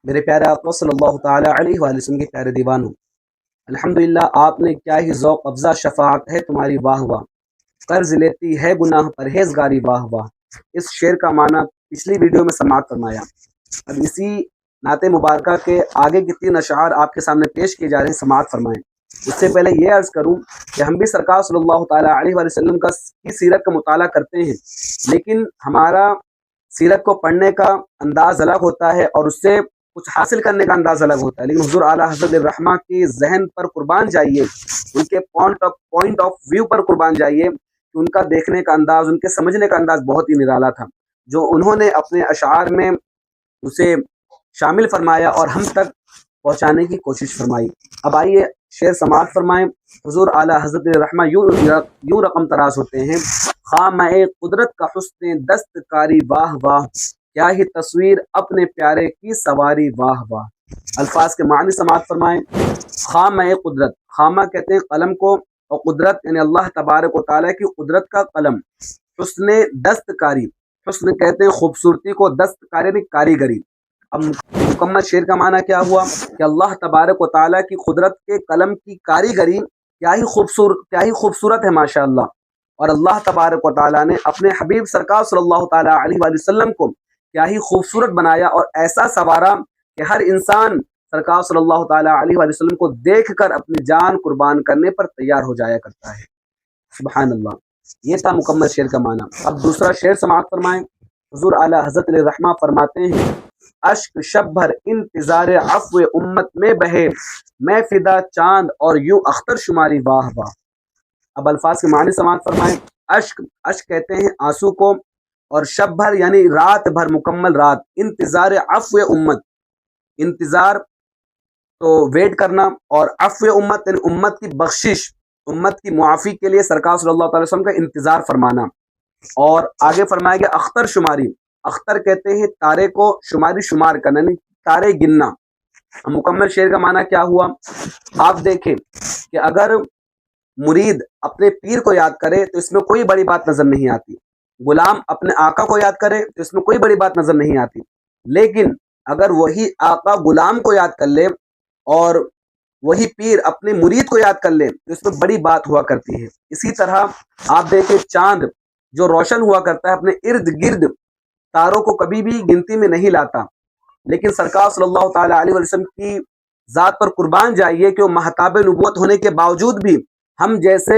میرے پیارے آقا صلی اللہ تعالیٰ علیہ وآلہ وسلم کے پیارے دیوانوں، الحمدللہ آپ نے کیا ہی ذوق افزا شفاعت ہے تمہاری، واہ واہ، قرض لیتی ہے گناہ پرہیزگاری، واہ واہ۔ اس شعر کا معنی پچھلی ویڈیو میں سماعت فرمایا۔ اب اسی نعت مبارکہ کے آگے کی 3 اشعار آپ کے سامنے پیش کیے جا رہے ہیں، سماعت فرمائیں۔ اس سے پہلے یہ عرض کروں کہ ہم بھی سرکار صلی اللہ تعالیٰ علیہ وآلہ وسلم کی سیرت کا مطالعہ کرتے ہیں، لیکن ہمارا سیرت کو پڑھنے کا انداز الگ ہوتا ہے اور اس سے کچھ حاصل کرنے کا انداز الگ ہوتا ہے، لیکن حضور اعلیٰ حضرت الرحمہ کے ذہن پر قربان جائیے، ان کے پوائنٹ آف ویو پر قربان جائیے کہ ان کا دیکھنے کا انداز، ان کے سمجھنے کا انداز بہت ہی نرالا تھا، جو انہوں نے اپنے اشعار میں اسے شامل فرمایا اور ہم تک پہنچانے کی کوشش فرمائی۔ اب آئیے شعر سماعت فرمائیں۔ حضور اعلیٰ حضرت الرحمہ یوں رقم تراز ہوتے ہیں: خامہ قدرت کا حسن دستکاری، واہ واہ، کیا ہی تصویر اپنے پیارے کی سواری، واہ واہ۔ الفاظ کے معنی سماعت فرمائیں۔ خامہ قدرت، خامہ کہتے ہیں قلم کو، اور قدرت یعنی اللہ تبارک و تعالیٰ کی قدرت کا قلم۔ حسن دستکاری، حسن کہتے ہیں خوبصورتی کو، دستکاری یعنی کاریگری۔ اب مکمل شعر کا معنی کیا ہوا کہ اللہ تبارک و تعالیٰ کی قدرت کے قلم کی کاریگری کیا ہی خوبصورت ہے، ماشاء اللہ۔ اور اللہ تبارک و تعالیٰ نے اپنے حبیب سرکار صلی اللہ تعالیٰ علیہ وآلہ وسلم کو کیا ہی خوبصورت بنایا اور ایسا سنوارا کہ ہر انسان سرکار صلی اللہ تعالیٰ علیہ وآلہ وسلم کو دیکھ کر اپنی جان قربان کرنے پر تیار ہو جایا کرتا ہے، سبحان اللہ۔ یہ تھا مکمل شعر کا معنی۔ اب دوسرا شعر سماعت فرمائیں۔ حضور اعلیٰ حضرت الرحمہ فرماتے ہیں: اشک شب بھر انتظار عفو امت میں بہے، میں فدا چاند اور یوں اختر شماری، واہ واہ۔ اب الفاظ کے معنی سماعت فرمائیں۔ اشک کہتے ہیں آنسو کو، اور شب بھر یعنی رات بھر، مکمل رات۔ انتظار عفو امت، انتظار تو ویٹ کرنا، اور عفو امت یعنی امت کی بخشش، امت کی معافی کے لیے سرکار صلی اللہ تعالی وسلم کا انتظار فرمانا۔ اور آگے فرمایا گیا اختر شماری، اختر کہتے ہیں تارے کو، شماری شمار کرنا یعنی تارے گننا۔ مکمل شعر کا معنی کیا ہوا؟ آپ دیکھیں کہ اگر مرید اپنے پیر کو یاد کرے تو اس میں کوئی بڑی بات نظر نہیں آتی، غلام اپنے آقا کو یاد کرے تو اس میں کوئی بڑی بات نظر نہیں آتی، لیکن اگر وہی آقا غلام کو یاد کر لے اور وہی پیر اپنے مرید کو یاد کر لے تو اس میں بڑی بات ہوا کرتی ہے۔ اسی طرح آپ دیکھیں چاند جو روشن ہوا کرتا ہے اپنے ارد گرد تاروں کو کبھی بھی گنتی میں نہیں لاتا، لیکن سرکار صلی اللہ تعالیٰ علیہ وسلم کی ذات پر قربان جائیے کہ وہ مہتاب نبوت ہونے کے باوجود بھی ہم جیسے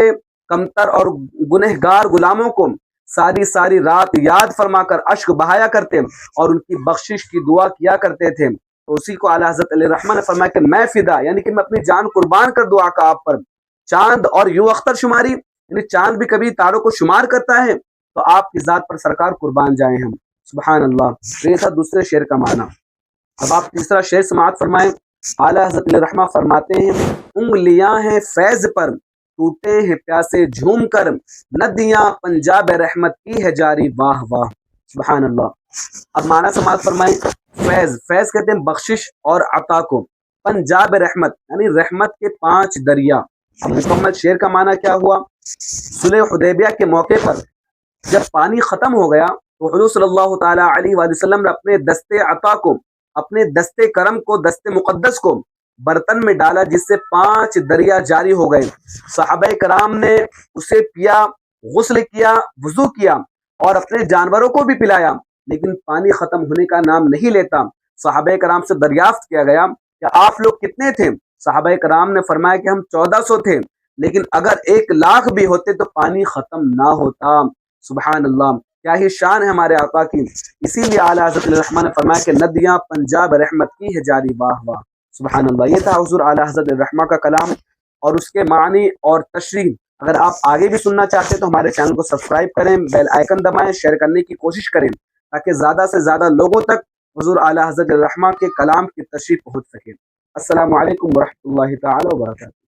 کمتر اور گنہگار غلاموں کو ساری رات یاد فرما کر اشک بہایا کرتے اور ان کی بخشش کی دعا کیا کرتے تھے۔ تو اسی کو اعلیٰ حضرت علیہ الرحمہ نے فرمایا کہ میں فدا، یعنی کہ میں اپنی جان قربان کر دوں آقا آپ پر۔ چاند اور یوں اختر شماری، یعنی چاند بھی کبھی تاروں کو شمار کرتا ہے تو آپ کی ذات پر سرکار قربان جائیں ہم، سبحان اللہ۔ یہ تھا دوسرے شعر کا معنی۔ اب آپ تیسرا شعر سماعت فرمائیں۔ اعلیٰ حضرت علیہ الرحمہ فرماتے ہیں: انگلیاں ہیں فیض پر، ٹوٹے ہیں پیاسے جھوم کر، ندیاں پنجاب رحمت کی ہے جاری، واہ واہ، سبحان اللہ۔ اب معنی سماعت فرمائیں۔ فیض کہتے ہیں بخشش اور عطا کو، پنجاب رحمت یعنی رحمت کے 5 دریا۔ اب مکمل شعر کا معنی کیا ہوا؟ صلح حدیبیہ کے موقع پر جب پانی ختم ہو گیا تو حضور صلی اللہ تعالیٰ علیہ وآلہ وسلم نے اپنے دستے عطا کو، اپنے دستے کرم کو، دستے مقدس کو برتن میں ڈالا جس سے 5 دریا جاری ہو گئے۔ صحابہ کرام نے اسے پیا، غسل کیا، وضو کیا اور اپنے جانوروں کو بھی پلایا، لیکن پانی ختم ہونے کا نام نہیں لیتا۔ صحابہ کرام سے دریافت کیا گیا کہ آپ لوگ کتنے تھے؟ صحابہ کرام نے فرمایا کہ ہم 1400 تھے، لیکن اگر 1,00,000 بھی ہوتے تو پانی ختم نہ ہوتا، سبحان اللہ۔ کیا ہی شان ہے ہمارے آقا کی، اسی لیے اعلیٰ حضرت الرحمہ نے فرمایا کہ ندیاں پنجاب رحمت کی ہے جاری، واہ واہ، سبحان اللہ۔ یہ تھا حضور اعلیٰ حضرت الرحمہ کا کلام اور اس کے معنی اور تشریح۔ اگر آپ آگے بھی سننا چاہتے ہیں تو ہمارے چینل کو سبسکرائب کریں، بیل آئیکن دبائیں، شیئر کرنے کی کوشش کریں تاکہ زیادہ سے زیادہ لوگوں تک حضور اعلیٰ حضرت الرحمہ کے کلام کی تشریح پہنچ سکے۔ السلام علیکم ورحمۃ اللہ تعالی وبرکاتہ۔